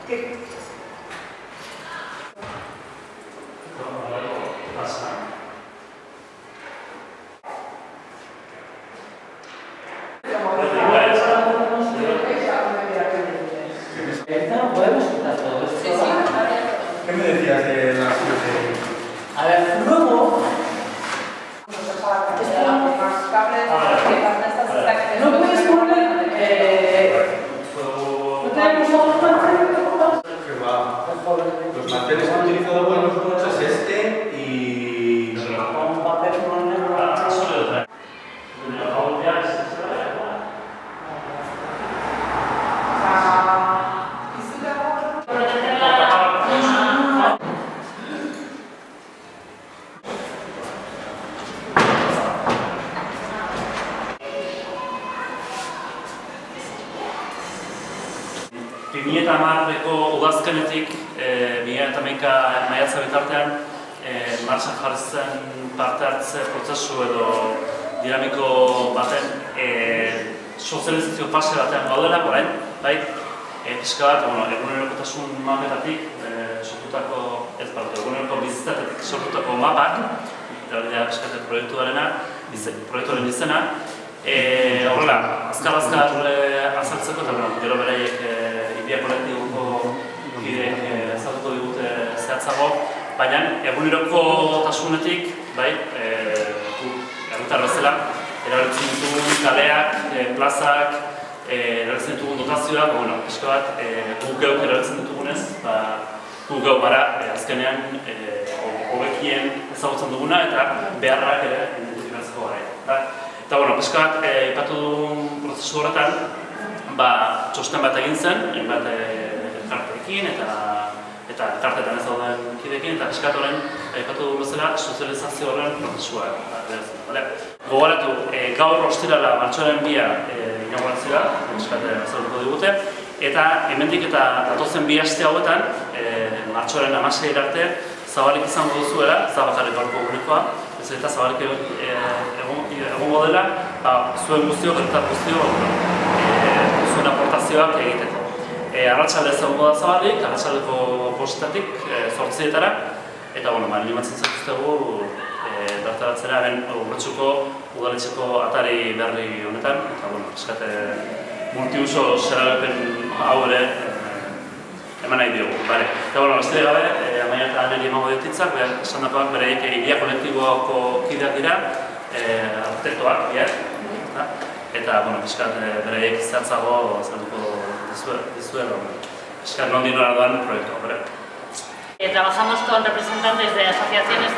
¿Qué pasa? ¿Podemos quitar todo esto? Sí, sí. ¿Qué me decías de las 7? A ver, luego... No puedes poner... ¿No tenemos otros manteles? Que va. Los manteles que he utilizado para los muchos es este y... Con papel con negro. Udazkenetik, 2011 maiatza bitartean, martxan jarri zen parte hartze prozesu edo dinamiko baten sozializazio fase batean gaudela, orain, bai, pixka bat, egunerokotasun mapetatik sortutako, eguneroko bizitatetik sortutako mapak, eta hori da pixka proiektuaren izena, horrela, azkar azaltzeko eta gero beraiek Ibia kolektiboko kideek azalduko digute zehatzago, baina egunerokotasunetik, bai, herritar bezala, erabiltzen ditugun kaleak, plazak, erabiltzen ditugun dotazioak, pixka bat, guk geuk erabiltzen ditugunez, guk geuk gara azkenean hobekien ezagutzen duguna eta beharrak ere identifikatzeko gara. Eta, pixka bat, ipatu dugun prozesu horretan, txosten bat egin zen, hainbat elkarteekin eta elkarteetan ez dauden kideekin, eta pixka bat horren, ipatu dugun bezala, sozializazio horren prozesua. Gogoratu, gaur ostirala martxoaren 2 inaugurazioa, pixka bat azalduko digute, eta hemendik eta datozen 2 aste hauetan, martxoaren 16 arte, zabalik izango duzuela, zabakarrik gaurko publikoa, ez eta zabalik egongo dela, zuen guztiok, eta guztiok, zuen aportazioak egiteko. Arratsalde egongo da zabalik, arratsaldeko 5-etatik 8-etara, eta animatzen zaituztegu bertaratzera Urretxuko udaletxeko atari berri honetan, eta eskate multiuso zerapen hau ere eman nahi diogu. Eta beste gabe, Amaia eta Aneri emango dititzak, esan dakoak bereik Ibia kolektiboko kideak dira, arkitektoak, eta pixkat bereik zehatzago azalduko dizuela, pixkat non dinora doan proiektua. Trabajamos con representantes de asociaciones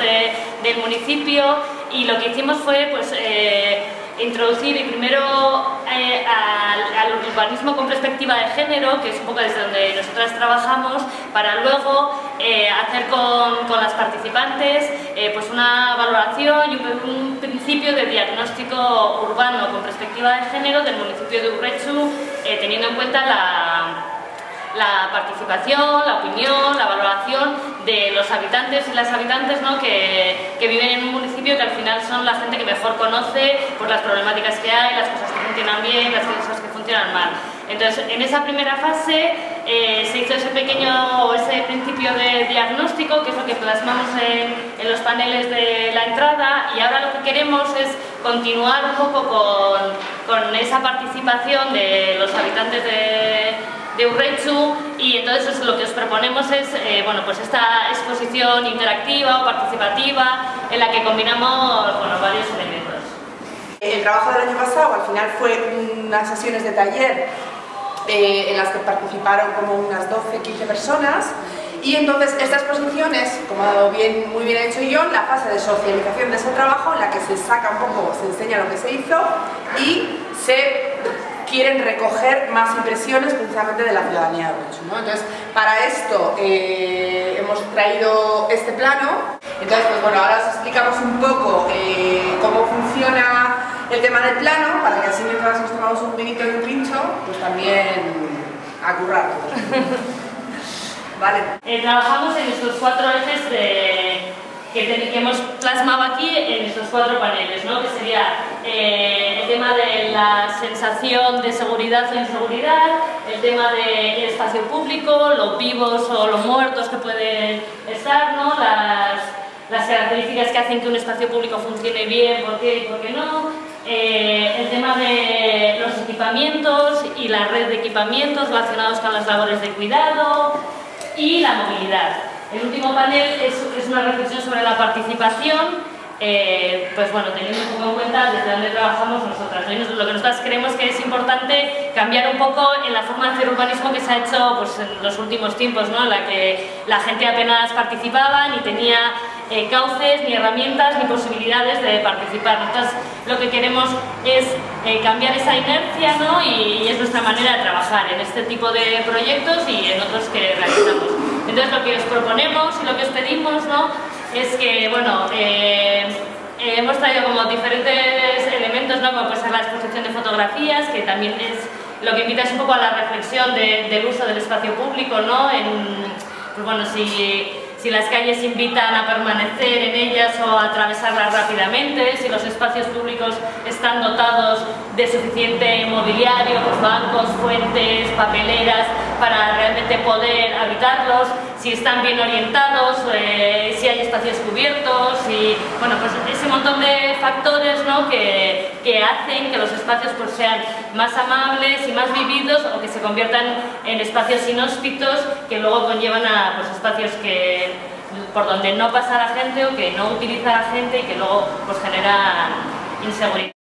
del municipio y lo que hicimos fue introducir primero al urbanismo con perspectiva de género, que es un poco desde donde nosotras trabajamos, para luego hacer con las participantes una valoración y un principio de diagnóstico urbano con perspectiva de género del municipio de Urretxu, teniendo en cuenta la participación, la opinión, la valoración de los habitantes y las habitantes, ¿no? que viven en un municipio que al final son la gente que mejor conoce por las problemáticas que hay, las cosas que funcionan bien, las cosas que funcionan mal. Entonces, en esa primera fase se hizo ese principio de diagnóstico, que es lo que plasmamos en los paneles de la entrada, y ahora lo que queremos es continuar un poco con esa participación de los habitantes de Urretxu, y entonces lo que os proponemos es esta exposición interactiva o participativa en la que combinamos varios elementos. El trabajo del año pasado al final fue unas sesiones de taller en las que participaron como unas 12-15 personas, y entonces esta exposición es, como muy bien he dicho yo, la fase de socialización de ese trabajo en la que se saca un poco, se enseña lo que se hizo y se quieren recoger más impresiones precisamente de la ciudadanía de Urretxu, ¿no? Entonces, para esto hemos traído este plano. Entonces, ahora os explicamos un poco cómo funciona el tema del plano, para que así mientras nos tomamos un vinito y un pincho, pues también a currar. ¿Vale? Trabajamos en estos 4 ejes que hemos plasmado aquí en estos 4 paneles, ¿no? Que sería el tema de la sensación de seguridad o inseguridad, el tema del espacio público, los vivos o los muertos que pueden estar, ¿no? Las características que hacen que un espacio público funcione bien, por qué y por qué no, el tema de los equipamientos y la red de equipamientos relacionados con las labores de cuidado y la movilidad. El último panel es una reflexión sobre la participación, pues bueno, teniendo un poco en cuenta desde dónde trabajamos nosotras, ¿no? Y lo que nosotras creemos que es importante cambiar un poco en la forma de hacer urbanismo que se ha hecho pues, en los últimos tiempos, ¿no? En la que la gente apenas participaba ni tenía cauces, ni herramientas, ni posibilidades de participar. Nosotras lo que queremos es cambiar esa inercia, ¿no? Y es nuestra manera de trabajar en este tipo de proyectos y en otros que realizamos. Entonces lo que os proponemos y lo que os pedimos, ¿no? Es que, bueno, hemos traído como diferentes elementos, ¿no? Como puede ser la exposición de fotografías, que también es lo que invita es un poco a la reflexión del uso del espacio público, ¿no? Pues bueno, si las calles invitan a permanecer en ellas o a atravesarlas rápidamente, si los espacios públicos están dotados de suficiente mobiliario, pues bancos, fuentes, papeleras, para realmente poder habitarlos, si están bien orientados, si hay espacios cubiertos, y bueno, pues ese montón de factores, ¿no? que hacen que los espacios pues, sean más amables y más vividos o que se conviertan en espacios inhóspitos que luego conllevan a pues, espacios por donde no pasa la gente o que no utiliza la gente y que luego pues, generan inseguridad.